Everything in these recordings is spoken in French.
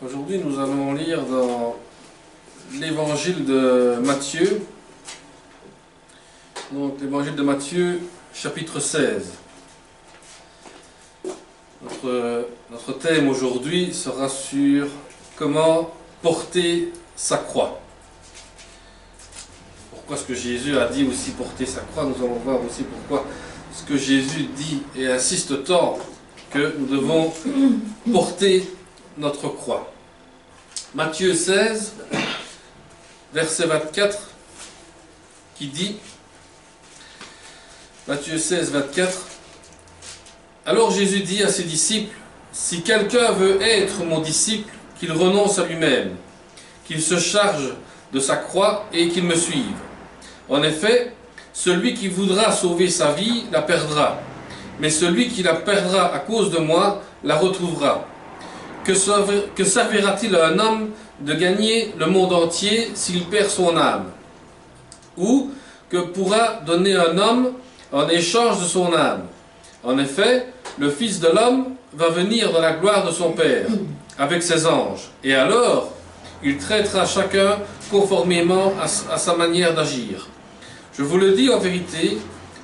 Aujourd'hui, nous allons lire dans l'évangile de Matthieu. Donc, l'évangile de Matthieu, chapitre 16. Notre thème aujourd'hui sera sur comment porter sa croix. Pourquoi ce que Jésus a dit aussi porter sa croix, nous allons voir aussi pourquoi ce que Jésus dit et insiste tant que nous devons porter notre croix. Matthieu 16, verset 24, qui dit, Matthieu 16, 24, « Alors Jésus dit à ses disciples, « Si quelqu'un veut être mon disciple, qu'il renonce à lui-même, qu'il se charge de sa croix et qu'il me suive. En effet, celui qui voudra sauver sa vie la perdra, mais celui qui la perdra à cause de moi la retrouvera. Que servira-t-il à un homme de gagner le monde entier s'il perd son âme? Ou que pourra donner un homme en échange de son âme? En effet, le Fils de l'homme va venir dans la gloire de son Père, avec ses anges, et alors il traitera chacun conformément à sa manière d'agir. Je vous le dis en vérité,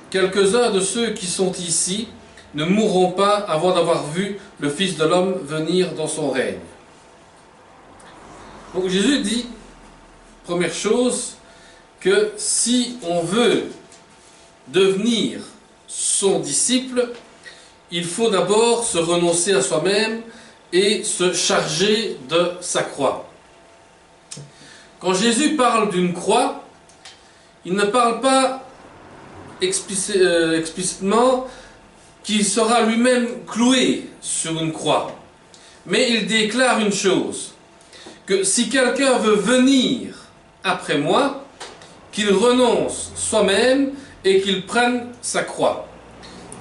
quelques-uns de ceux qui sont ici ne mourront pas avant d'avoir vu le Fils de l'homme venir dans son règne. » Donc Jésus dit, première chose, que si on veut devenir son disciple, il faut d'abord se renoncer à soi-même et se charger de sa croix. Quand Jésus parle d'une croix, il ne parle pas explicitement qu'il sera lui-même cloué sur une croix. Mais il déclare une chose, que si quelqu'un veut venir après moi, qu'il renonce soi-même et qu'il prenne sa croix.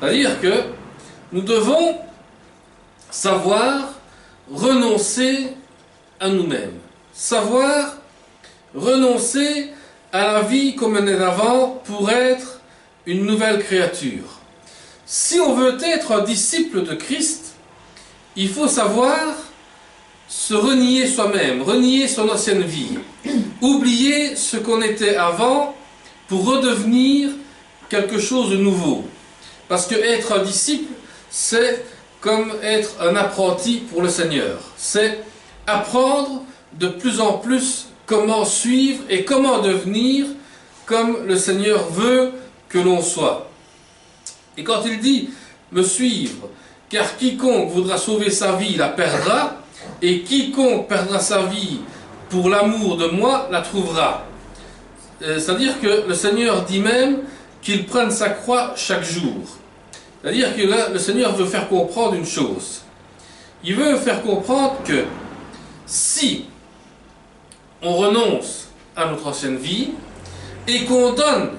C'est-à-dire que nous devons savoir renoncer à nous-mêmes, savoir renoncer à la vie qu'on menait avant pour être une nouvelle créature. Si on veut être un disciple de Christ, il faut savoir se renier soi-même, renier son ancienne vie, oublier ce qu'on était avant pour redevenir quelque chose de nouveau. Parce que être un disciple, c'est comme être un apprenti pour le Seigneur. C'est apprendre de plus en plus comment suivre et comment devenir comme le Seigneur veut que l'on soit. Et quand il dit « me suivre », car quiconque voudra sauver sa vie la perdra, et quiconque perdra sa vie pour l'amour de moi la trouvera. C'est-à-dire que le Seigneur dit même qu'il prenne sa croix chaque jour. C'est-à-dire que là, le Seigneur veut faire comprendre une chose. Il veut faire comprendre que si on renonce à notre ancienne vie et qu'on donne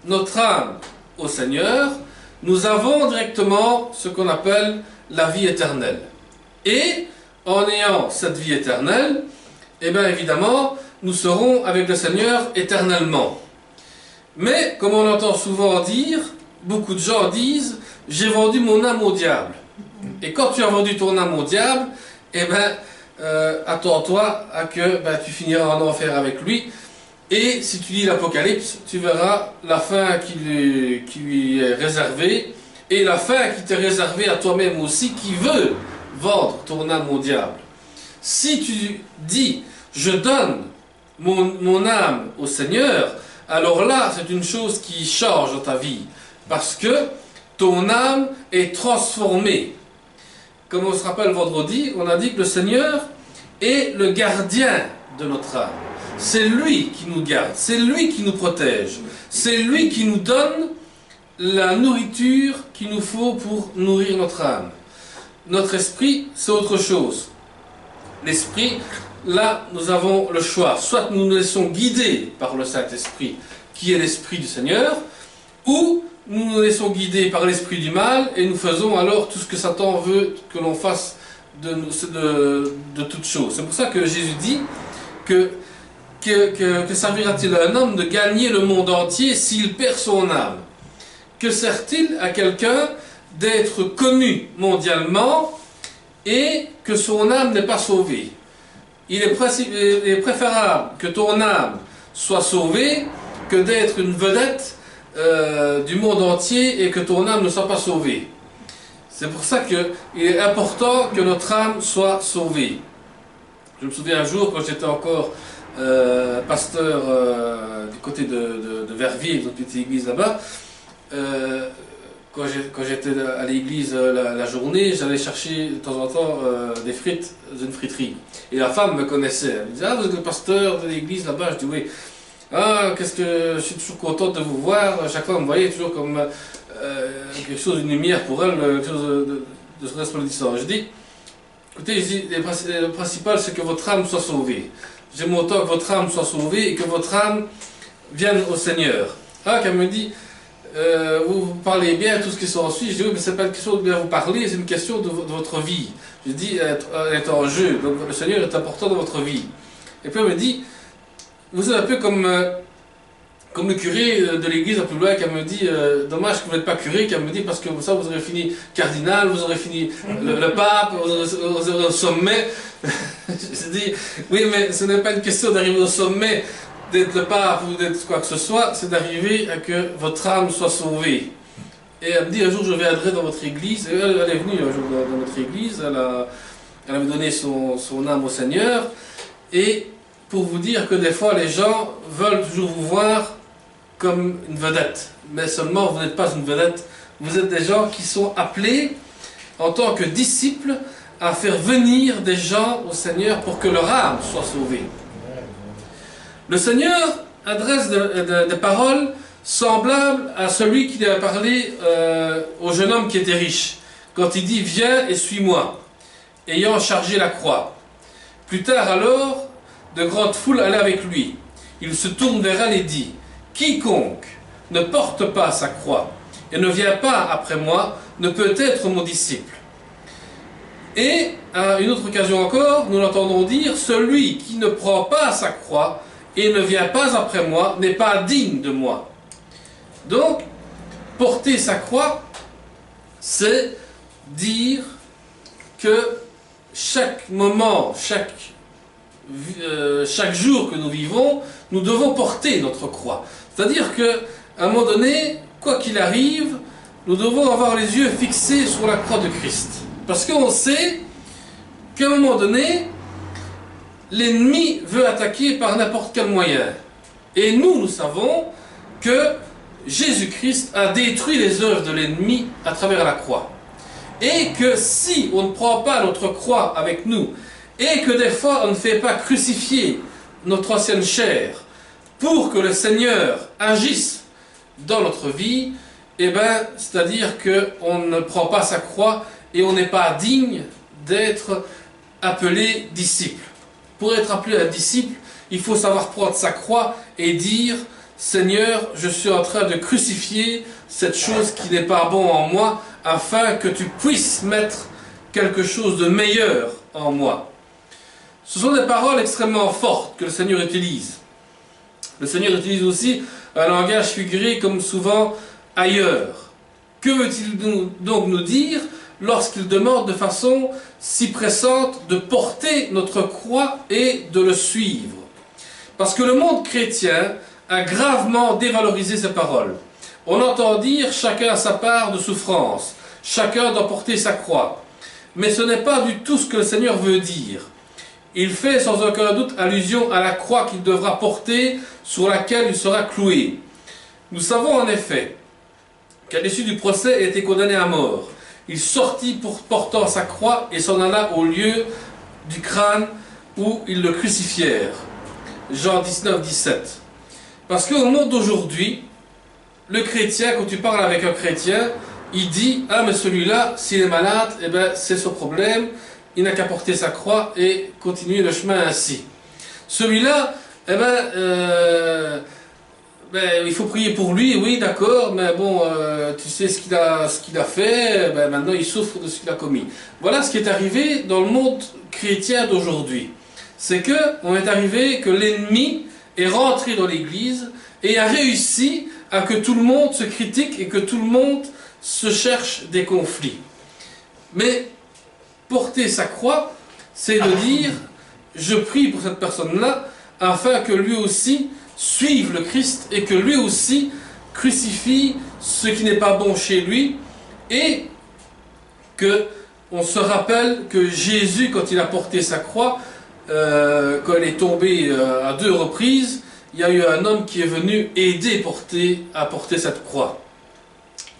notre âme au Seigneur, nous avons directement ce qu'on appelle la vie éternelle. Et en ayant cette vie éternelle, eh bien évidemment, nous serons avec le Seigneur éternellement. Mais, comme on entend souvent dire, beaucoup de gens disent « j'ai vendu mon âme au diable ». Et quand tu as vendu ton âme au diable, eh bien, attends-toi à que tu finiras en enfer avec lui. Et si tu lis l'Apocalypse, tu verras la fin qui lui est réservée, et la fin qui t'est réservée à toi-même aussi, qui veut vendre ton âme au diable. Si tu dis « je donne mon âme au Seigneur », alors là, c'est une chose qui change dans ta vie, parce que ton âme est transformée. Comme on se rappelle vendredi, on a dit que le Seigneur est le gardien de notre âme. C'est lui qui nous garde, c'est lui qui nous protège, c'est lui qui nous donne la nourriture qu'il nous faut pour nourrir notre âme. Notre esprit, c'est autre chose. L'esprit, là, nous avons le choix. Soit nous nous laissons guider par le Saint-Esprit, qui est l'Esprit du Seigneur, ou nous nous laissons guider par l'Esprit du mal, et nous faisons alors tout ce que Satan veut que l'on fasse de toutes choses. C'est pour ça que Jésus dit que servira-t-il à un homme de gagner le monde entier s'il perd son âme? Que sert-il à quelqu'un d'être connu mondialement et que son âme n'est pas sauvée. Il est préférable que ton âme soit sauvée que d'être une vedette du monde entier et que ton âme ne soit pas sauvée. C'est pour ça qu'il est important que notre âme soit sauvée. Je me souviens un jour, quand j'étais encore pasteur du côté de Verviers, une petite église là-bas, quand j'étais à l'église la journée, j'allais chercher de temps en temps des frites dans une friterie. Et la femme me connaissait. Elle me disait: ah, vous êtes le pasteur de l'église là-bas? Je dis: oui. Ah, qu'est-ce que je suis toujours contente de vous voir. À chaque fois, vous me voyez toujours comme quelque chose, une lumière pour elle, quelque chose de resplendissant. Je dis: écoutez, je dis, le principal, c'est que votre âme soit sauvée. J'aime autant que votre âme soit sauvée et que votre âme vienne au Seigneur. Ah, qu'elle me dit: vous parlez bien, tout ce qui s'ensuit. Je dis: oui, mais c'est pas une question de bien vous parler, c'est une question de votre vie. Je dis: elle est en jeu, donc le Seigneur est important dans votre vie. Et puis elle me dit: vous êtes un peu comme le curé de l'église à plus loin, qui me dit: dommage que vous n'êtes pas curé, qui me dit, parce que ça vous aurez fini cardinal, vous aurez fini le pape, vous aurez au sommet. Je dis: oui, mais ce n'est pas une question d'arriver au sommet, d'être le pape ou d'être quoi que ce soit, c'est d'arriver à que votre âme soit sauvée. Et elle me dit: un jour je viendrai dans votre église. Et elle est venue un jour dans notre église, elle avait donné son âme au Seigneur. Et pour vous dire que des fois les gens veulent toujours vous voir comme une vedette, mais seulement vous n'êtes pas une vedette, vous êtes des gens qui sont appelés en tant que disciples à faire venir des gens au Seigneur pour que leur âme soit sauvée. Le Seigneur adresse des paroles semblables à celui qui a parlé au jeune homme qui était riche, quand il dit: viens et suis-moi, ayant chargé la croix. Plus tard alors, de grandes foules allaient avec lui. Il se tourne vers elle et dit: quiconque ne porte pas sa croix et ne vient pas après moi ne peut être mon disciple. Et à une autre occasion encore, nous l'entendons dire: celui qui ne prend pas sa croix et ne vient pas après moi n'est pas digne de moi. Donc, porter sa croix, c'est dire que chaque moment, chaque jour que nous vivons, nous devons porter notre croix. C'est-à-dire qu'à un moment donné, quoi qu'il arrive, nous devons avoir les yeux fixés sur la croix de Christ. Parce qu'on sait qu'à un moment donné, l'ennemi veut attaquer par n'importe quel moyen. Et nous savons que Jésus-Christ a détruit les œuvres de l'ennemi à travers la croix. Et que si on ne prend pas notre croix avec nous, et que des fois on ne fait pas crucifier notre ancienne chair pour que le Seigneur agisse dans notre vie, eh bien, c'est-à-dire qu'on ne prend pas sa croix et on n'est pas digne d'être appelé disciple. Pour être appelé un disciple, il faut savoir prendre sa croix et dire: Seigneur, je suis en train de crucifier cette chose qui n'est pas bon en moi, afin que tu puisses mettre quelque chose de meilleur en moi. Ce sont des paroles extrêmement fortes que le Seigneur utilise. Le Seigneur utilise aussi un langage figuré comme souvent ailleurs. Que veut-il donc nous dire lorsqu'il demande de façon si pressante de porter notre croix et de le suivre? Parce que le monde chrétien a gravement dévalorisé ces paroles. On entend dire: chacun a sa part de souffrance, chacun doit porter sa croix. Mais ce n'est pas du tout ce que le Seigneur veut dire. Il fait sans aucun doute allusion à la croix qu'il devra porter, sur laquelle il sera cloué. Nous savons en effet qu'à l'issue du procès, il a été condamné à mort. Il sortit portant sa croix et s'en alla au lieu du crâne où ils le crucifièrent. Jean 19, 17. Parce qu'au monde d'aujourd'hui, le chrétien, quand tu parles avec un chrétien, il dit: ah, mais celui-là, s'il est malade, eh ben, c'est son problème, il n'a qu'à porter sa croix et continuer le chemin ainsi. Celui-là, eh ben, il faut prier pour lui, oui, d'accord, mais bon, tu sais ce qu'il a fait, ben, maintenant il souffre de ce qu'il a commis. Voilà ce qui est arrivé dans le monde chrétien d'aujourd'hui. C'est qu'on est arrivé que l'ennemi est rentré dans l'église et a réussi à que tout le monde se critique et que tout le monde se cherche des conflits. Mais porter sa croix, c'est de dire, je prie pour cette personne-là, afin que lui aussi suive le Christ et que lui aussi crucifie ce qui n'est pas bon chez lui, et que on se rappelle que Jésus, quand il a porté sa croix, quand il est tombé à 2 reprises, il y a eu un homme qui est venu aider à porter cette croix.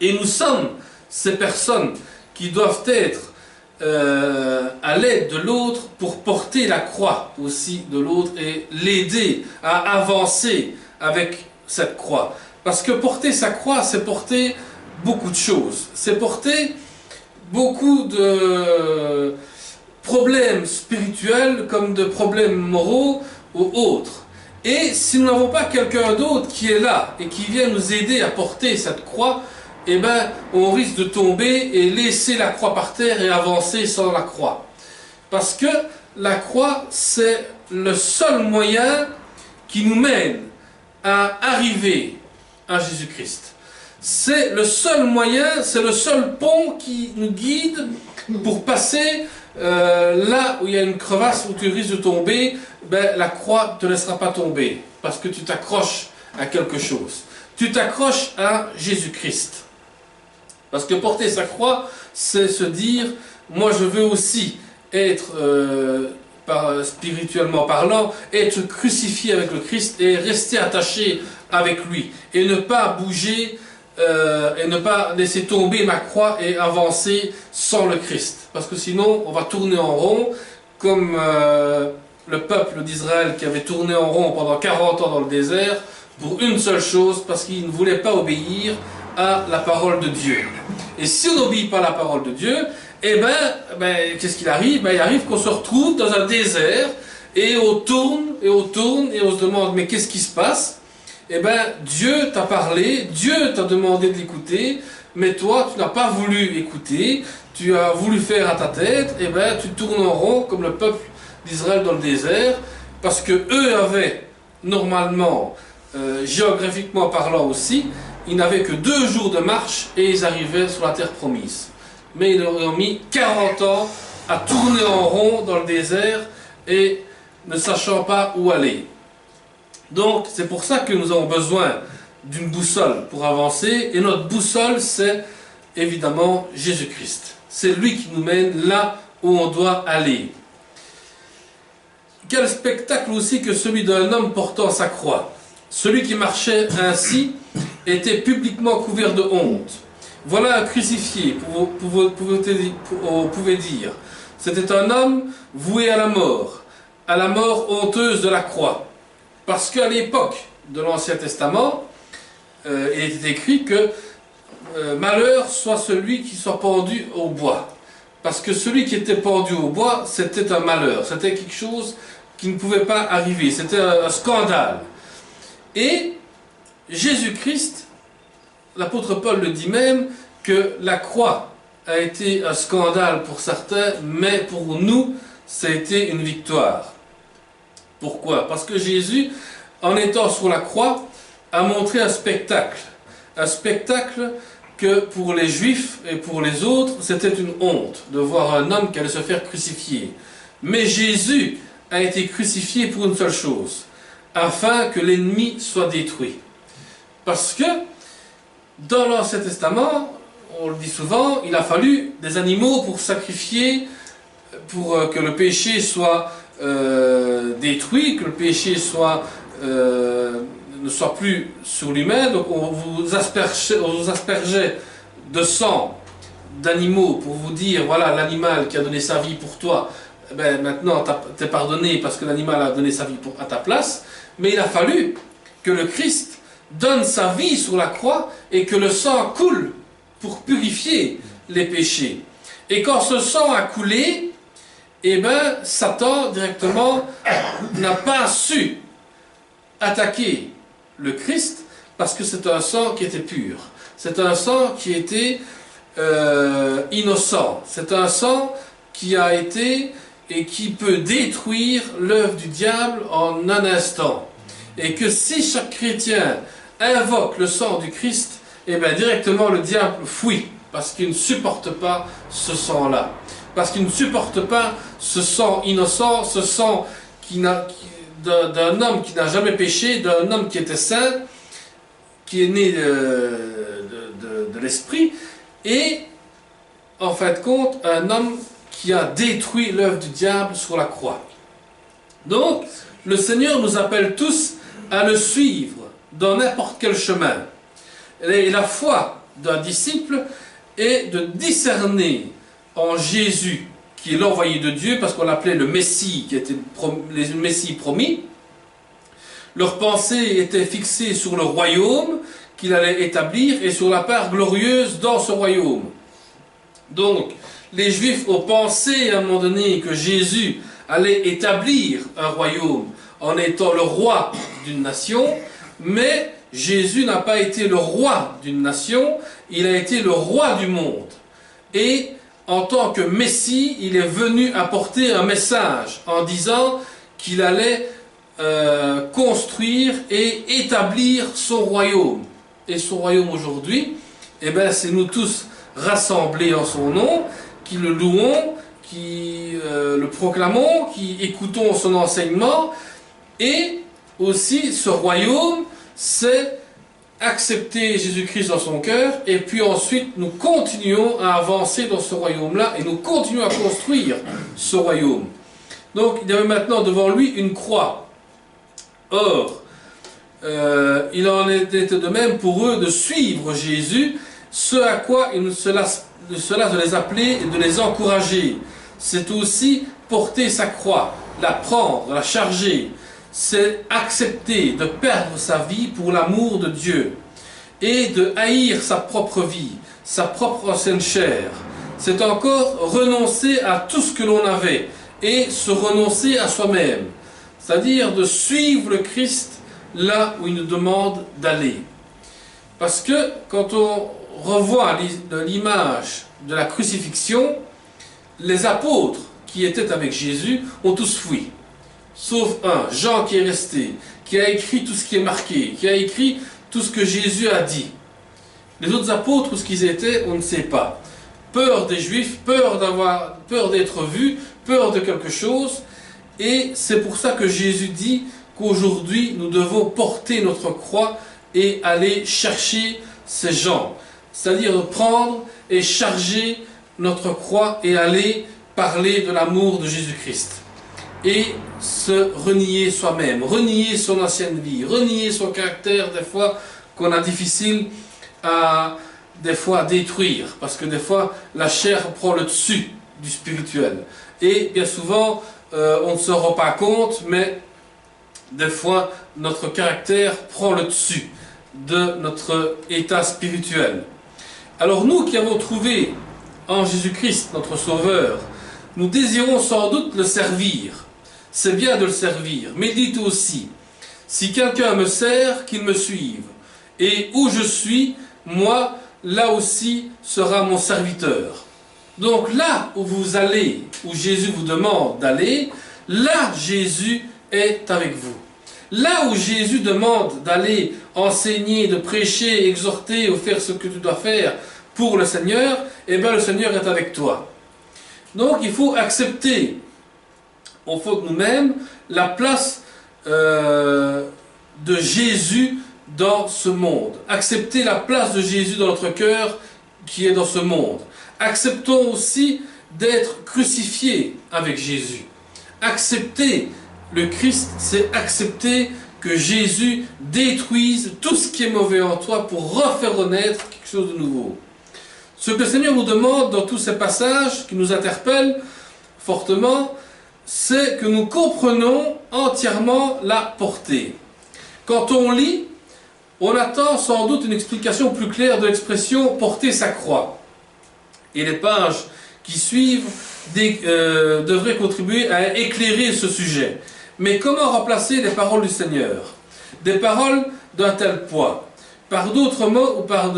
Et nous sommes ces personnes qui doivent être à l'aide de l'autre pour porter la croix aussi de l'autre et l'aider à avancer avec cette croix. Parce que porter sa croix, c'est porter beaucoup de choses. C'est porter beaucoup de problèmes spirituels comme de problèmes moraux ou autres. Et si nous n'avons pas quelqu'un d'autre qui est là et qui vient nous aider à porter cette croix, eh ben, on risque de tomber et laisser la croix par terre et avancer sans la croix. Parce que la croix, c'est le seul moyen qui nous mène à arriver à Jésus-Christ. C'est le seul moyen, c'est le seul pont qui nous guide pour passer là où il y a une crevasse où tu risques de tomber. Ben, la croix ne te laissera pas tomber parce que tu t'accroches à quelque chose. Tu t'accroches à Jésus-Christ. Parce que porter sa croix, c'est se dire, moi je veux aussi être, spirituellement parlant, être crucifié avec le Christ et rester attaché avec lui. Et ne pas bouger, et ne pas laisser tomber ma croix et avancer sans le Christ. Parce que sinon, on va tourner en rond, comme le peuple d'Israël qui avait tourné en rond pendant 40 ans dans le désert, pour une seule chose, parce qu'il ne voulait pas obéir à la parole de Dieu. Et si on n'obéit pas à la parole de Dieu, eh ben qu'est-ce qu'il arrive? Il arrive qu'on se retrouve dans un désert et on tourne et on tourne et on se demande mais qu'est-ce qui se passe? Eh ben Dieu t'a parlé, Dieu t'a demandé de l'écouter, mais toi tu n'as pas voulu écouter, tu as voulu faire à ta tête, eh ben tu tournes en rond comme le peuple d'Israël dans le désert, parce que eux avaient normalement, géographiquement parlant aussi, ils n'avaient que 2 jours de marche et ils arrivaient sur la terre promise. Mais ils ont mis 40 ans à tourner en rond dans le désert et ne sachant pas où aller. Donc c'est pour ça que nous avons besoin d'une boussole pour avancer, et notre boussole c'est évidemment Jésus-Christ. C'est lui qui nous mène là où on doit aller. Quel spectacle aussi que celui d'un homme portant sa croix. Celui qui marchait ainsi était publiquement couvert de honte. Voilà un crucifié, vous pouvez dire. C'était un homme voué à la mort honteuse de la croix. Parce qu'à l'époque de l'Ancien Testament, il était écrit que malheur soit celui qui soit pendu au bois. Parce que celui qui était pendu au bois, c'était un malheur, c'était quelque chose qui ne pouvait pas arriver, c'était un scandale. Et Jésus-Christ, l'apôtre Paul le dit même, que la croix a été un scandale pour certains, mais pour nous, ça a été une victoire. Pourquoi? Parce que Jésus, en étant sur la croix, a montré un spectacle. Un spectacle que pour les Juifs et pour les autres, c'était une honte de voir un homme qui allait se faire crucifier. Mais Jésus a été crucifié pour une seule chose, afin que l'ennemi soit détruit. Parce que dans l'Ancien Testament, on le dit souvent, il a fallu des animaux pour sacrifier, pour que le péché soit détruit, que le péché ne soit plus sur l'humain. Donc on vous aspergeait de sang d'animaux pour vous dire, voilà l'animal qui a donné sa vie pour toi, ben, maintenant t'es pardonné parce que l'animal a donné sa vie à ta place. Mais il a fallu que le Christ donne sa vie sur la croix et que le sang coule pour purifier les péchés. Et quand ce sang a coulé, eh ben, Satan directement n'a pas su attaquer le Christ parce que c'est un sang qui était pur. C'est un sang qui était innocent. C'est un sang qui a été et qui peut détruire l'œuvre du diable en un instant. Et que si chaque chrétien invoque le sang du Christ, eh bien directement le diable fuit, parce qu'il ne supporte pas ce sang-là. parce qu'il ne supporte pas ce sang innocent, ce sang d'un homme qui n'a jamais péché, d'un homme qui était saint, qui est né de l'esprit, et en fin de compte, un homme qui a détruit l'œuvre du diable sur la croix. Donc, le Seigneur nous appelle tous à le suivre dans n'importe quel chemin. Et la foi d'un disciple est de discerner en Jésus, qui est l'envoyé de Dieu, parce qu'on l'appelait le Messie, qui était le Messie promis. Leur pensée était fixée sur le royaume qu'il allait établir et sur la part glorieuse dans ce royaume. Donc, les Juifs ont pensé à un moment donné que Jésus allait établir un royaume en étant le roi d'une nation, mais Jésus n'a pas été le roi d'une nation, il a été le roi du monde. Et en tant que Messie, il est venu apporter un message en disant qu'il allait construire et établir son royaume. Et son royaume aujourd'hui, eh bien, c'est nous tous rassemblés en son nom, qui le louons, qui le proclamons, qui écoutons son enseignement. Et aussi, ce royaume, c'est accepter Jésus-Christ dans son cœur, et puis ensuite nous continuons à avancer dans ce royaume-là, et nous continuons à construire ce royaume. Donc il y avait maintenant devant lui une croix. Or, il en était de même pour eux de suivre Jésus, ce à quoi il se lasse de les appeler et de les encourager. C'est aussi porter sa croix, la prendre, la charger. C'est accepter de perdre sa vie pour l'amour de Dieu et de haïr sa propre vie, sa propre ancienne chair. C'est encore renoncer à tout ce que l'on avait et se renoncer à soi-même, c'est-à-dire de suivre le Christ là où il nous demande d'aller. Parce que quand on revoit l'image de la crucifixion, les apôtres qui étaient avec Jésus ont tous fui. Sauf un, Jean qui est resté, qui a écrit tout ce qui est marqué, qui a écrit tout ce que Jésus a dit. Les autres apôtres, où ce qu'ils étaient, on ne sait pas. Peur des Juifs, peur d'être vus, peur de quelque chose. Et c'est pour ça que Jésus dit qu'aujourd'hui, nous devons porter notre croix et aller chercher ces gens. C'est-à-dire prendre et charger notre croix et aller parler de l'amour de Jésus-Christ. Et se renier soi-même, renier son ancienne vie, renier son caractère, des fois qu'on a difficile à détruire, parce que des fois la chair prend le dessus du spirituel. Et bien souvent, on ne se rend pas compte, mais des fois notre caractère prend le dessus de notre état spirituel. Alors nous qui avons trouvé en Jésus-Christ notre Sauveur, nous désirons sans doute le servir. C'est bien de le servir, mais dites aussi, si quelqu'un me sert, qu'il me suive. Et où je suis, moi, là aussi sera mon serviteur. Donc là où vous allez, où Jésus vous demande d'aller, là Jésus est avec vous. Là où Jésus demande d'aller enseigner, de prêcher, exhorter ou faire ce que tu dois faire pour le Seigneur, eh bien le Seigneur est avec toi. Donc il faut accepter au fond de nous-mêmes la place de Jésus dans ce monde. Accepter la place de Jésus dans notre cœur qui est dans ce monde. Acceptons aussi d'être crucifiés avec Jésus. Accepter le Christ, c'est accepter que Jésus détruise tout ce qui est mauvais en toi pour refaire renaître quelque chose de nouveau. Ce que le Seigneur nous demande dans tous ces passages qui nous interpellent fortement, c'est que nous comprenons entièrement la portée. Quand on lit, on attend sans doute une explication plus claire de l'expression « porter sa croix ». Et les pages qui suivent devraient contribuer à éclairer ce sujet. Mais comment remplacer les paroles du Seigneur? Des paroles d'un tel poids, par d'autres mots ou par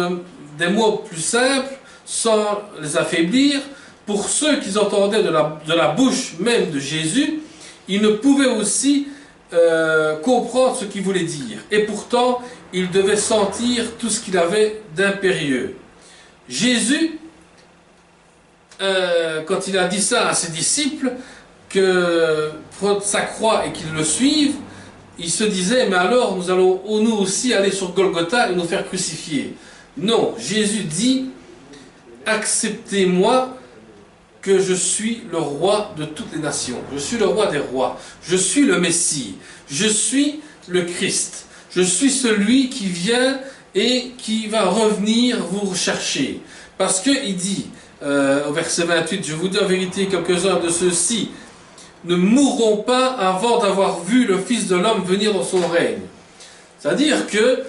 des mots plus simples, sans les affaiblir. Pour ceux qui entendaient de la bouche même de Jésus, ils ne pouvaient aussi comprendre ce qu'il voulait dire. Et pourtant, ils devaient sentir tout ce qu'il avait d'impérieux. Jésus quand il a dit ça à ses disciples, que prendre sa croix et qu'ils le suivent, il se disait, mais alors nous allons nous aussi aller sur Golgotha et nous faire crucifier. Non, Jésus dit, acceptez-moi que je suis le roi de toutes les nations, je suis le roi des rois, je suis le Messie, je suis le Christ, je suis celui qui vient et qui va revenir vous rechercher. Parce qu'il dit, au verset 28, je vous dis en vérité, quelques-uns de ceux-ci ne mourront pas avant d'avoir vu le Fils de l'homme venir dans son règne. C'est-à-dire que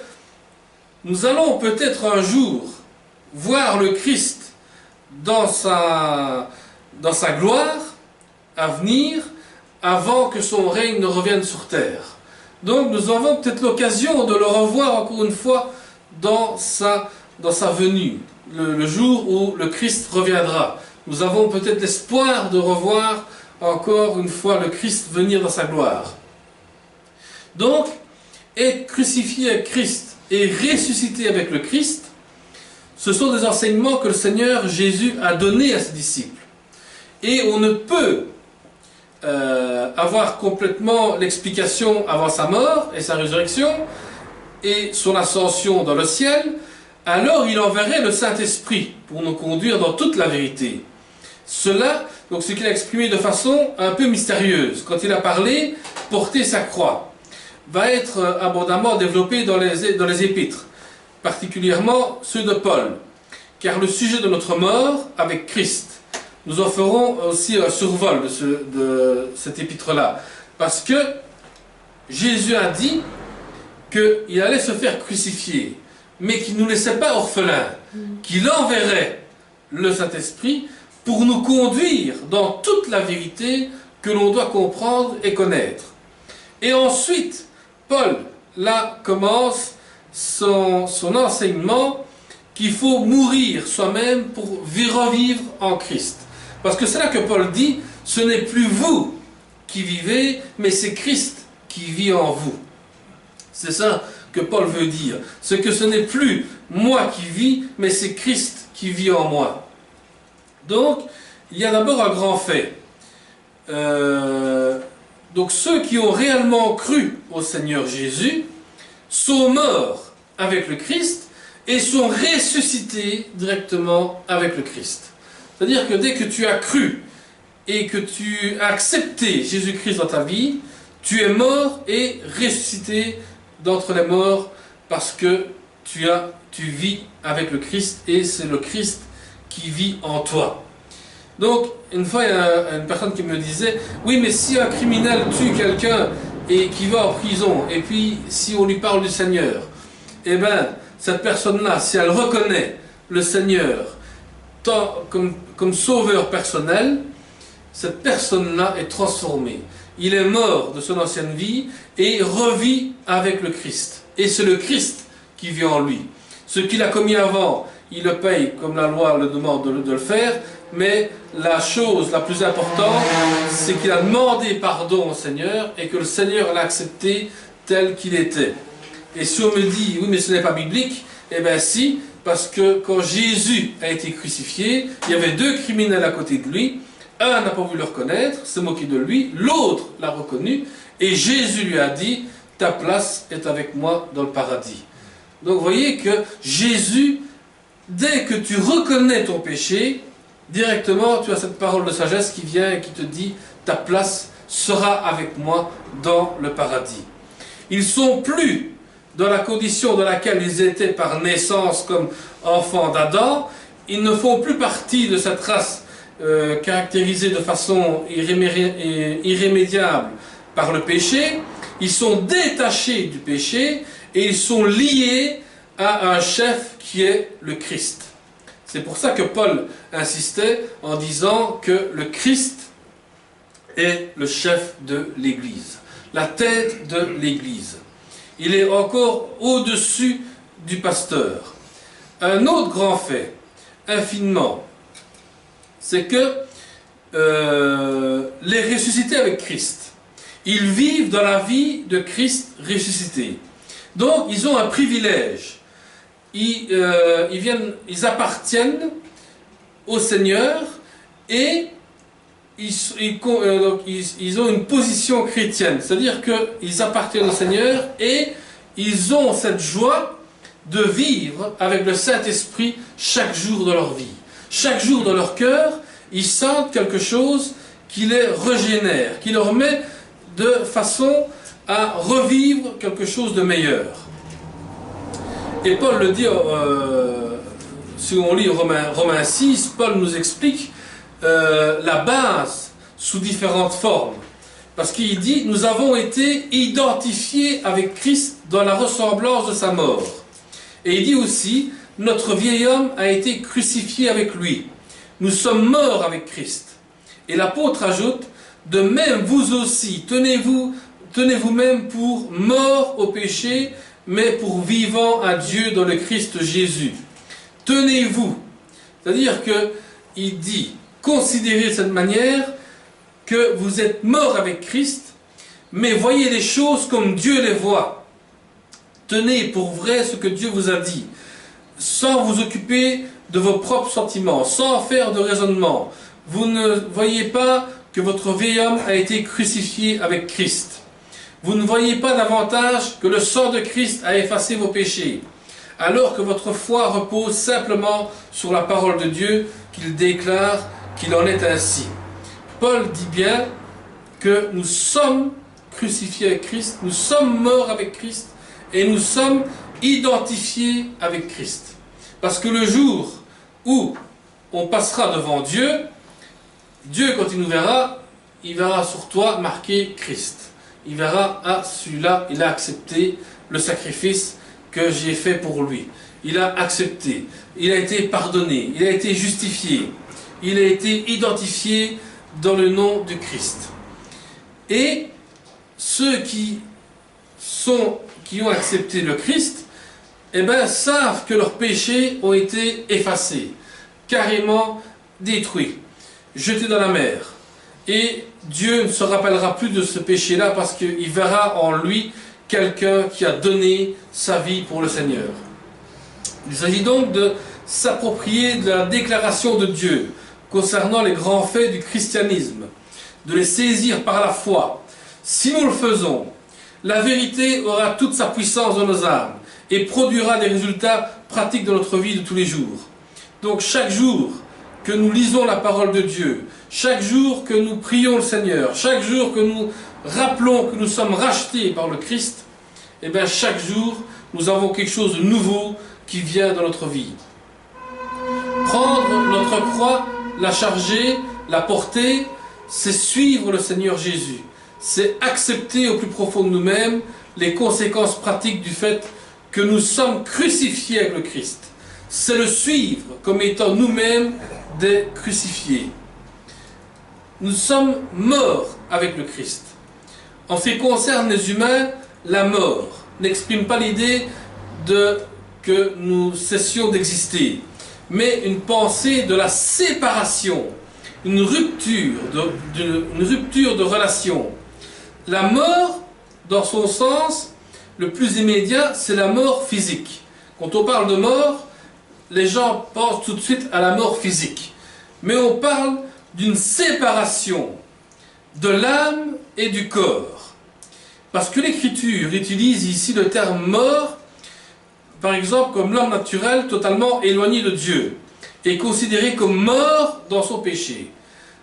nous allons peut-être un jour voir le Christ dans sa gloire à venir, avant que son règne ne revienne sur terre. Donc nous avons peut-être l'occasion de le revoir encore une fois dans sa venue, le jour où le Christ reviendra. Nous avons peut-être l'espoir de revoir encore une fois le Christ venir dans sa gloire. Donc, être crucifié avec Christ et ressuscité avec le Christ, ce sont des enseignements que le Seigneur Jésus a donnés à ses disciples. Et on ne peut avoir complètement l'explication avant sa mort et sa résurrection et son ascension dans le ciel, alors il enverrait le Saint-Esprit pour nous conduire dans toute la vérité. Cela, donc ce qu'il a exprimé de façon un peu mystérieuse, quand il a parlé, porter sa croix, va être abondamment développé dans les épîtres, particulièrement ceux de Paul, car le sujet de notre mort avec Christ, nous en ferons aussi un survol de cet épître-là, parce que Jésus a dit qu'il allait se faire crucifier, mais qu'il ne nous laissait pas orphelins, qu'il enverrait le Saint-Esprit pour nous conduire dans toute la vérité que l'on doit comprendre et connaître. Et ensuite, Paul, là, commence son enseignement qu'il faut mourir soi-même pour revivre en Christ. Parce que c'est là que Paul dit, ce n'est plus vous qui vivez, mais c'est Christ qui vit en vous. C'est ça que Paul veut dire. C'est que ce n'est plus moi qui vis, mais c'est Christ qui vit en moi. Donc, il y a d'abord un grand fait. Donc, ceux qui ont réellement cru au Seigneur Jésus sont morts avec le Christ et sont ressuscités directement avec le Christ. C'est-à-dire que dès que tu as cru et que tu as accepté Jésus-Christ dans ta vie, tu es mort et ressuscité d'entre les morts parce que tu vis avec le Christ et c'est le Christ qui vit en toi. Donc, une fois, il y a une personne qui me disait, oui, mais si un criminel tue quelqu'un et qui va en prison, et puis si on lui parle du Seigneur, eh bien, cette personne-là, si elle reconnaît le Seigneur comme sauveur personnel, cette personne-là est transformée. Il est mort de son ancienne vie et revit avec le Christ. Et c'est le Christ qui vit en lui. Ce qu'il a commis avant, il le paye comme la loi le demande de le faire, mais la chose la plus importante, c'est qu'il a demandé pardon au Seigneur et que le Seigneur l'a accepté tel qu'il était. Et si on me dit, oui mais ce n'est pas biblique, eh bien si, parce que quand Jésus a été crucifié, il y avait deux criminels à côté de lui, un n'a pas voulu le reconnaître, s'est moqué de lui, l'autre l'a reconnu, et Jésus lui a dit, ta place est avec moi dans le paradis. Donc vous voyez que Jésus, dès que tu reconnais ton péché, directement tu as cette parole de sagesse qui vient et qui te dit, ta place sera avec moi dans le paradis. Ils ne sont plus dans la condition dans laquelle ils étaient par naissance comme enfants d'Adam, ils ne font plus partie de cette race caractérisée de façon irrémédiable par le péché, ils sont détachés du péché et ils sont liés à un chef qui est le Christ. C'est pour ça que Paul insistait en disant que le Christ est le chef de l'Église, la tête de l'Église. Il est encore au-dessus du pasteur. Un autre grand fait, infiniment, c'est que les ressuscités avec Christ, ils vivent dans la vie de Christ ressuscité. Donc, ils ont un privilège. Ils appartiennent au Seigneur et ils ont une position chrétienne, c'est-à-dire qu'ils appartiennent au Seigneur et ils ont cette joie de vivre avec le Saint-Esprit chaque jour de leur vie. Chaque jour dans leur cœur, ils sentent quelque chose qui les régénère, qui leur met de façon à revivre quelque chose de meilleur. Et Paul le dit, si on lit Romains 6, Paul nous explique la base sous différentes formes. Parce qu'il dit, nous avons été identifiés avec Christ dans la ressemblance de sa mort. Et il dit aussi, notre vieil homme a été crucifié avec lui. Nous sommes morts avec Christ. Et l'apôtre ajoute, de même vous aussi, tenez-vous-même pour morts au péché, mais pour vivants à Dieu dans le Christ Jésus. Tenez-vous. C'est-à-dire qu'il dit, considérez de cette manière que vous êtes morts avec Christ, mais voyez les choses comme Dieu les voit. Tenez pour vrai ce que Dieu vous a dit, sans vous occuper de vos propres sentiments, sans faire de raisonnement. Vous ne voyez pas que votre vieil homme a été crucifié avec Christ. Vous ne voyez pas davantage que le sang de Christ a effacé vos péchés, alors que votre foi repose simplement sur la parole de Dieu, qu'il déclare qu'il en est ainsi. Paul dit bien que nous sommes crucifiés avec Christ, nous sommes morts avec Christ, et nous sommes identifiés avec Christ. Parce que le jour où on passera devant Dieu, Dieu, quand il nous verra, il verra sur toi marqué Christ. Il verra, ah, celui-là, il a accepté le sacrifice que j'ai fait pour lui. Il a accepté, il a été pardonné, il a été justifié, il a été identifié dans le nom de Christ. Et ceux qui ont accepté le Christ, eh bien, savent que leurs péchés ont été effacés, carrément détruits, jetés dans la mer. Et Dieu ne se rappellera plus de ce péché-là parce qu'il verra en lui quelqu'un qui a donné sa vie pour le Seigneur. Il s'agit donc de s'approprier de la déclaration de Dieu concernant les grands faits du christianisme, de les saisir par la foi. Si nous le faisons, la vérité aura toute sa puissance dans nos âmes et produira des résultats pratiques dans notre vie de tous les jours. Donc chaque jour que nous lisons la parole de Dieu, chaque jour que nous prions le Seigneur, chaque jour que nous rappelons que nous sommes rachetés par le Christ, eh bien chaque jour nous avons quelque chose de nouveau qui vient dans notre vie. Prendre notre croix, la charger, la porter, c'est suivre le Seigneur Jésus. C'est accepter au plus profond de nous-mêmes les conséquences pratiques du fait que nous sommes crucifiés avec le Christ. C'est le suivre comme étant nous-mêmes des crucifiés. Nous sommes morts avec le Christ. En ce qui concerne les humains, la mort n'exprime pas l'idée que nous cessions d'exister, mais une pensée de la séparation, une rupture de relation. La mort, dans son sens le plus immédiat, c'est la mort physique. Quand on parle de mort, les gens pensent tout de suite à la mort physique. Mais on parle d'une séparation de l'âme et du corps. Parce que l'Écriture utilise ici le terme mort, par exemple, comme l'homme naturel totalement éloigné de Dieu, et considéré comme mort dans son péché.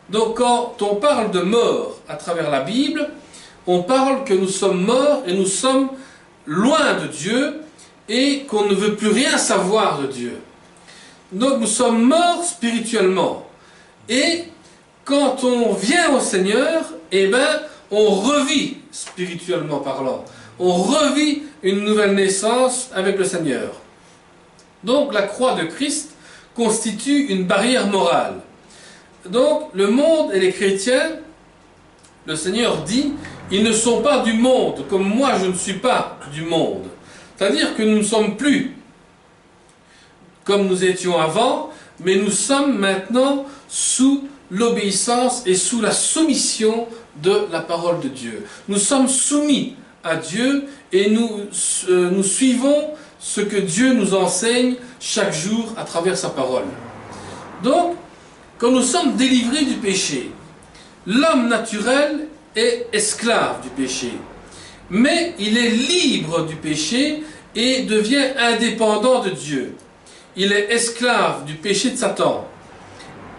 Donc quand on parle de mort à travers la Bible, on parle que nous sommes morts et nous sommes loin de Dieu et qu'on ne veut plus rien savoir de Dieu. Donc nous sommes morts spirituellement. Et quand on vient au Seigneur, eh bien, on revit spirituellement parlant. On revit une nouvelle naissance avec le Seigneur. Donc la croix de Christ constitue une barrière morale. Donc le monde et les chrétiens, le Seigneur dit, ils ne sont pas du monde, comme moi je ne suis pas du monde. C'est-à-dire que nous ne sommes plus comme nous étions avant, mais nous sommes maintenant sous l'obéissance et sous la soumission de la parole de Dieu. Nous sommes soumis à Dieu et nous suivons ce que Dieu nous enseigne chaque jour à travers sa parole. Donc, quand nous sommes délivrés du péché, l'homme naturel est esclave du péché. Mais il est libre du péché et devient indépendant de Dieu. Il est esclave du péché de Satan.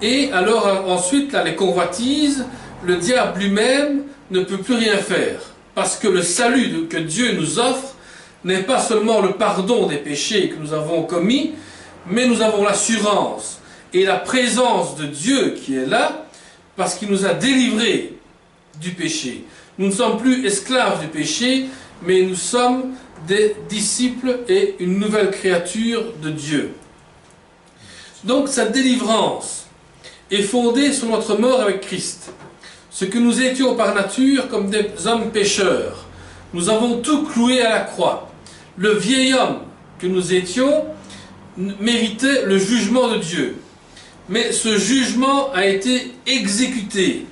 Et alors ensuite, là, les convoitises, le diable lui-même ne peut plus rien faire. Parce que le salut que Dieu nous offre n'est pas seulement le pardon des péchés que nous avons commis, mais nous avons l'assurance et la présence de Dieu qui est là, parce qu'il nous a délivrés du péché. Nous ne sommes plus esclaves du péché, mais nous sommes des disciples et une nouvelle créature de Dieu. Donc cette délivrance est fondée sur notre mort avec Christ. Ce que nous étions par nature comme des hommes pécheurs, nous avons tout cloué à la croix. Le vieil homme que nous étions méritait le jugement de Dieu. Mais ce jugement a été exécuté.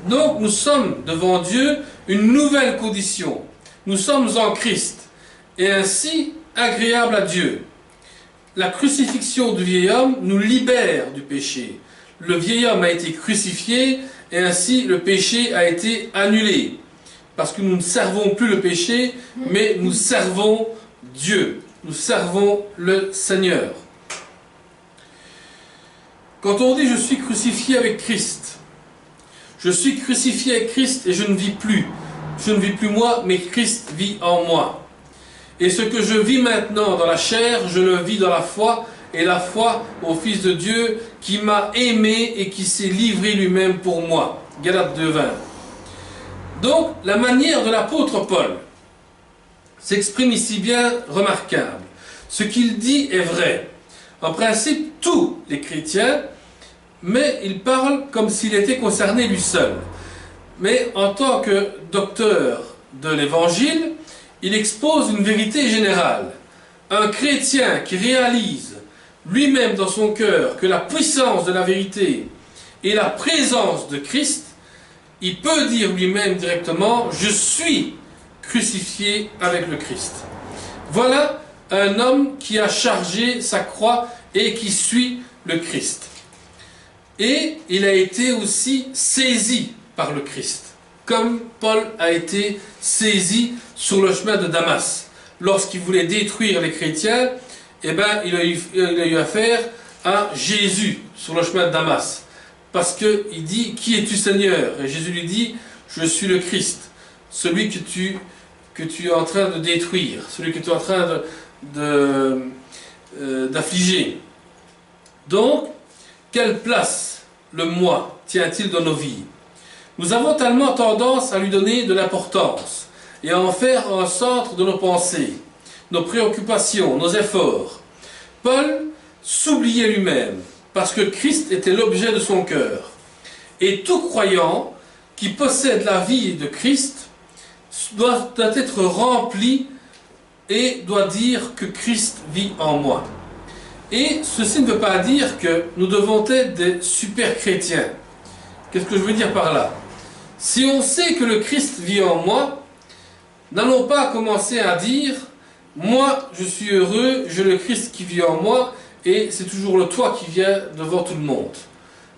Donc nous sommes devant Dieu une nouvelle condition. Nous sommes en Christ et ainsi agréables à Dieu. La crucifixion du vieil homme nous libère du péché. Le vieil homme a été crucifié et ainsi le péché a été annulé. Parce que nous ne servons plus le péché, mais nous servons Dieu. Nous servons le Seigneur. Quand on dit « je suis crucifié avec Christ », je suis crucifié avec Christ et je ne vis plus. Je ne vis plus moi, mais Christ vit en moi. Et ce que je vis maintenant dans la chair, je le vis dans la foi, et la foi au Fils de Dieu qui m'a aimé et qui s'est livré lui-même pour moi. Galates 2:20. Donc, la manière de l'apôtre Paul s'exprime ici bien remarquable. Ce qu'il dit est vrai. En principe, tous les chrétiens, mais il parle comme s'il était concerné lui seul. Mais en tant que docteur de l'Évangile, il expose une vérité générale. Un chrétien qui réalise lui-même dans son cœur que la puissance de la vérité et la présence de Christ, il peut dire lui-même directement « Je suis crucifié avec le Christ ». Voilà un homme qui a chargé sa croix et qui suit le Christ. Et il a été aussi saisi par le Christ, comme Paul a été saisi sur le chemin de Damas. Lorsqu'il voulait détruire les chrétiens, eh ben, il a eu affaire à Jésus sur le chemin de Damas. Parce qu'il dit, qui es-tu Seigneur? Et Jésus lui dit, je suis le Christ, celui que tu es en train de détruire, celui que tu es en train d'affliger. Donc, quelle place le moi tient-il dans nos vies? Nous avons tellement tendance à lui donner de l'importance et à en faire un centre de nos pensées, nos préoccupations, nos efforts. Paul s'oubliait lui-même, parce que Christ était l'objet de son cœur. Et tout croyant qui possède la vie de Christ doit être rempli et doit dire que Christ vit en moi. Et ceci ne veut pas dire que nous devons être des super chrétiens. Qu'est-ce que je veux dire par là? Si on sait que le Christ vit en moi, n'allons pas commencer à dire « Moi, je suis heureux, j'ai le Christ qui vit en moi » et c'est toujours le toi qui vient devant tout le monde.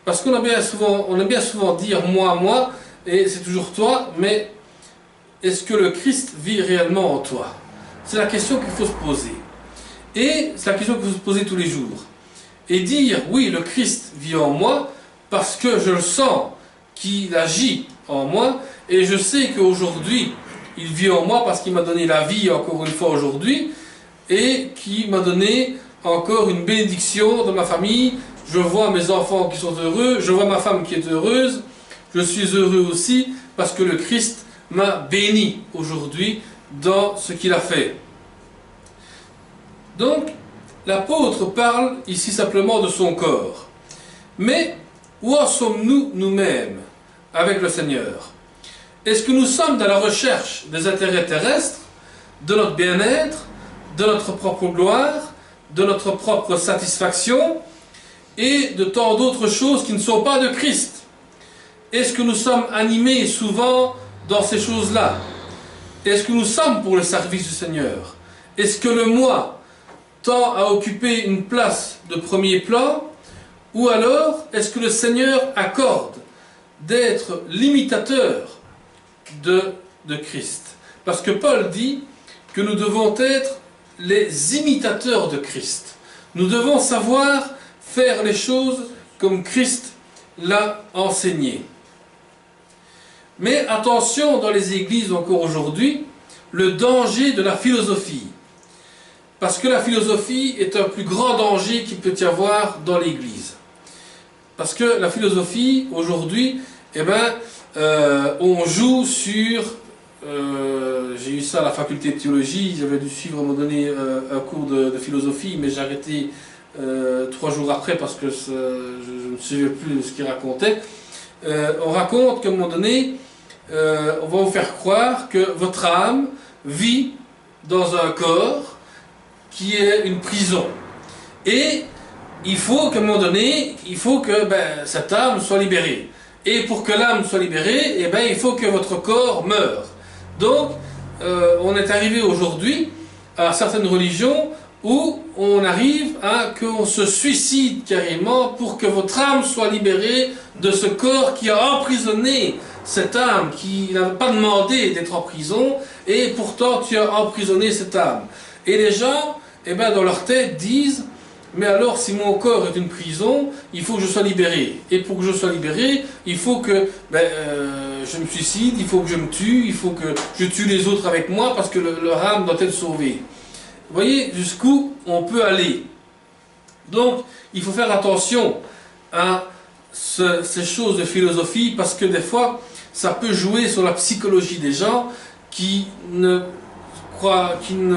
Parce qu'on aime bien souvent dire « moi, moi » et c'est toujours toi, mais est-ce que le Christ vit réellement en toi? C'est la question qu'il faut se poser. Et c'est la question qu'il faut se poser tous les jours. Et dire « Oui, le Christ vit en moi » parce que je le sens qu'il agit en moi et je sais qu'aujourd'hui il vit en moi parce qu'il m'a donné la vie encore une fois aujourd'hui et qui m'a donné encore une bénédiction dans ma famille. Je vois mes enfants qui sont heureux, je vois ma femme qui est heureuse, je suis heureux aussi parce que le Christ m'a béni aujourd'hui dans ce qu'il a fait. Donc, l'apôtre parle ici simplement de son corps. Mais où en sommes-nous nous-mêmes avec le Seigneur? Est-ce que nous sommes dans la recherche des intérêts terrestres, de notre bien-être, de notre propre gloire, de notre propre satisfaction et de tant d'autres choses qui ne sont pas de Christ? Est-ce que nous sommes animés souvent dans ces choses-là? Est-ce que nous sommes pour le service du Seigneur? Est-ce que le moi tend à occuper une place de premier plan Ou alors, est-ce que le Seigneur accorde d'être l'imitateur de Christ? Parce que Paul dit que nous devons être les imitateurs de Christ. Nous devons savoir faire les choses comme Christ l'a enseigné. Mais attention dans les églises encore aujourd'hui, le danger de la philosophie. Parce que la philosophie est un plus grand danger qu'il peut y avoir dans l'église. Parce que la philosophie, aujourd'hui, on joue sur... j'ai eu ça à la faculté de théologie, j'avais dû suivre à un moment donné un cours de philosophie, mais j'ai arrêté 3 jours après parce que je ne suivais plus ce qu'il racontait. On raconte qu'à un moment donné, on va vous faire croire que votre âme vit dans un corps qui est une prison. Et il faut qu'à un moment donné, il faut que cette âme soit libérée. Et pour que l'âme soit libérée, il faut que votre corps meure. Donc, on est arrivé aujourd'hui à certaines religions où on arrive à qu'on se suicide carrément pour que votre âme soit libérée de ce corps qui a emprisonné cette âme, qui n'avait pas demandé d'être en prison, et pourtant tu as emprisonné cette âme. Et les gens, dans leur tête, disent: mais alors, si mon corps est une prison, il faut que je sois libéré. Et pour que je sois libéré, il faut que je me suicide, il faut que je me tue, il faut que je tue les autres avec moi, parce que leur âme doit être sauvée. Vous voyez jusqu'où on peut aller. Donc, il faut faire attention à ces choses de philosophie, parce que des fois, ça peut jouer sur la psychologie des gens qui ne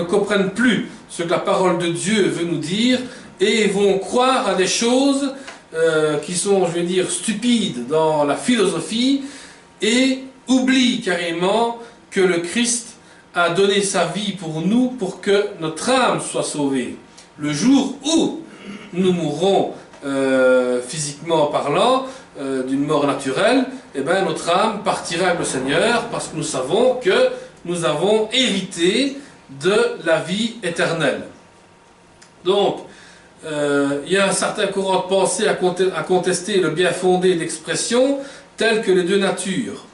comprennent plus ce que la parole de Dieu veut nous dire, et vont croire à des choses qui sont, je vais dire, stupides dans la philosophie, et oublient carrément que le Christ a donné sa vie pour nous, pour que notre âme soit sauvée. Le jour où nous mourrons physiquement parlant, d'une mort naturelle, notre âme partira avec le Seigneur, parce que nous savons que nous avons hérité de la vie éternelle. Donc, il y a un certain courant de pensée à contester le bien fondé d'expressions telles que les deux natures.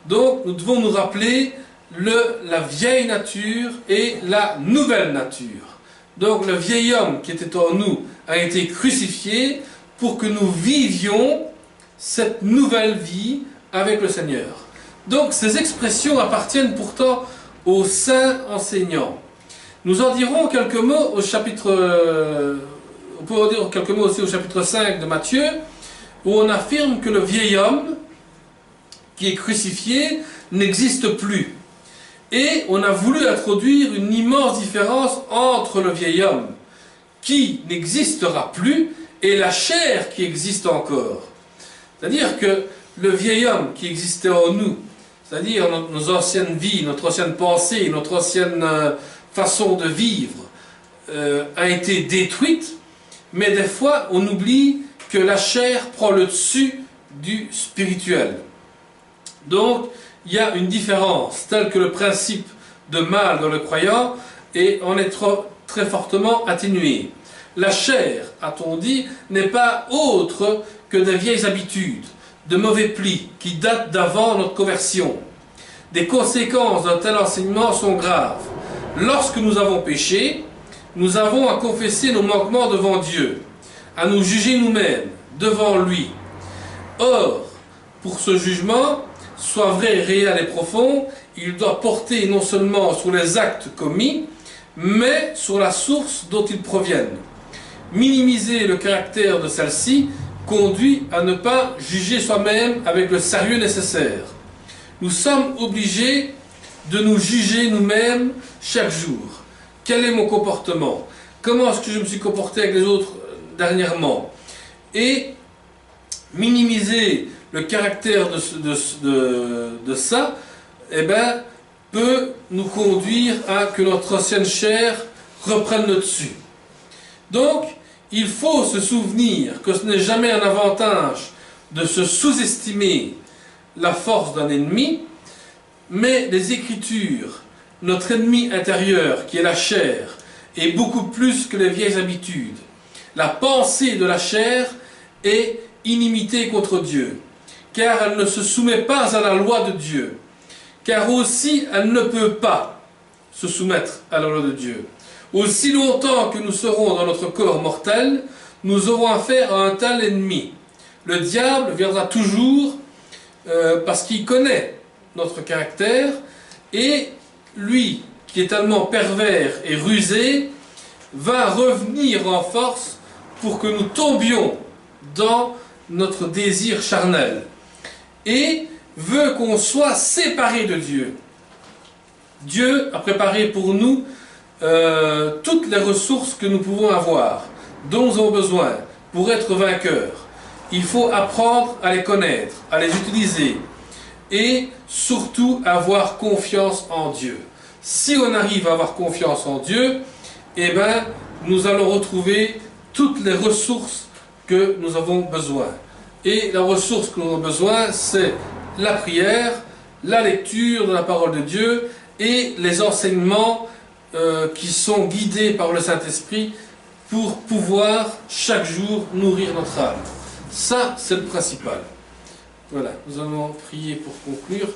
Donc, nous devons nous rappeler la vieille nature et la nouvelle nature. Donc, le vieil homme qui était en nous a été crucifié pour que nous vivions cette nouvelle vie avec le Seigneur. Donc, ces expressions appartiennent pourtant aux saints enseignants. Nous en dirons quelques mots au chapitre... on peut en dire quelques mots aussi au chapitre 5 de Matthieu, où on affirme que le vieil homme qui est crucifié n'existe plus. Et on a voulu introduire une immense différence entre le vieil homme qui n'existera plus et la chair qui existe encore. C'est-à-dire que le vieil homme qui existait en nous, c'est-à-dire nos anciennes vies, notre ancienne pensée, notre ancienne façon de vivre, a été détruite, mais des fois on oublie que la chair prend le dessus du spirituel. Donc il y a une différence, telle que le principe de mal dans le croyant et en est très fortement atténué. La chair, a-t-on dit, n'est pas autre que des vieilles habitudes, de mauvais plis qui datent d'avant notre conversion. Des conséquences d'un tel enseignement sont graves. Lorsque nous avons péché, nous avons à confesser nos manquements devant Dieu, à nous juger nous-mêmes devant lui. Or, pour ce jugement, soit vrai, réel et profond, il doit porter non seulement sur les actes commis, mais sur la source dont ils proviennent. Minimiser le caractère de celle-ci conduit à ne pas juger soi-même avec le sérieux nécessaire. Nous sommes obligés de nous juger nous-mêmes chaque jour. Quel est mon comportement? Comment est-ce que je me suis comporté avec les autres dernièrement? Et minimiser le caractère de ça, peut nous conduire à que notre ancienne chair reprenne le dessus. Donc, il faut se souvenir que ce n'est jamais un avantage de se sous-estimer la force d'un ennemi, mais les Écritures, notre ennemi intérieur, qui est la chair, est beaucoup plus que les vieilles habitudes. La pensée de la chair est inimité contre Dieu, car elle ne se soumet pas à la loi de Dieu, car aussi elle ne peut pas se soumettre à la loi de Dieu. Aussi longtemps que nous serons dans notre corps mortel, nous aurons affaire à un tel ennemi. Le diable viendra toujours parce qu'il connaît notre caractère, et lui, qui est tellement pervers et rusé, va revenir en force pour que nous tombions dans notre désir charnel, et veut qu'on soit séparés de Dieu. Dieu a préparé pour nous toutes les ressources que nous pouvons avoir, dont nous avons besoin pour être vainqueurs. Il faut apprendre à les connaître, à les utiliser, et surtout avoir confiance en Dieu. Si on arrive à avoir confiance en Dieu, eh bien, nous allons retrouver toutes les ressources que nous avons besoin. Et la ressource que nous avons besoin, c'est la prière, la lecture de la parole de Dieu et les enseignements qui sont guidés par le Saint-Esprit pour pouvoir chaque jour nourrir notre âme. Ça, c'est le principal. Voilà, nous allons prier pour conclure.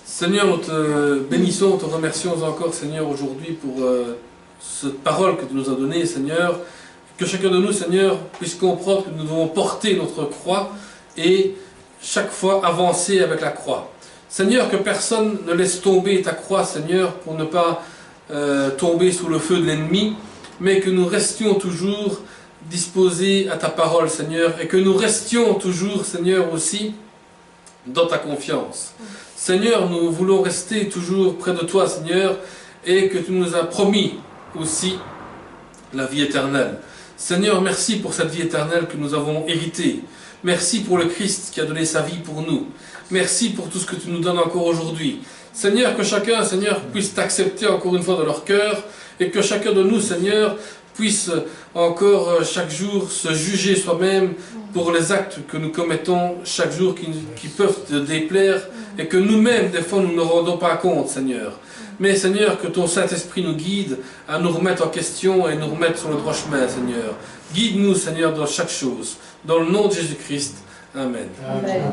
Seigneur, nous te bénissons, nous te remercions encore, Seigneur, aujourd'hui pour cette parole que tu nous as donnée, Seigneur. Que chacun de nous, Seigneur, puisse comprendre que nous devons porter notre croix et chaque fois avancer avec la croix. Seigneur, que personne ne laisse tomber ta croix, Seigneur, pour ne pas tomber sous le feu de l'ennemi, mais que nous restions toujours disposés à ta parole, Seigneur, et que nous restions toujours, Seigneur, aussi dans ta confiance. Seigneur, nous voulons rester toujours près de toi, Seigneur, et que tu nous as promis aussi la vie éternelle. Seigneur, merci pour cette vie éternelle que nous avons héritée. Merci pour le Christ qui a donné sa vie pour nous. Merci pour tout ce que tu nous donnes encore aujourd'hui. Seigneur, que chacun, Seigneur, puisse t'accepter encore une fois dans leur cœur, et que chacun de nous, Seigneur, puisse encore chaque jour se juger soi-même pour les actes que nous commettons chaque jour qui peuvent te déplaire, et que nous-mêmes, des fois, nous ne rendons pas compte, Seigneur. Mais, Seigneur, que ton Saint-Esprit nous guide à nous remettre en question et nous remettre sur le droit chemin, Seigneur. Guide-nous, Seigneur, dans chaque chose. Dans le nom de Jésus-Christ. Amen. Amen. Amen.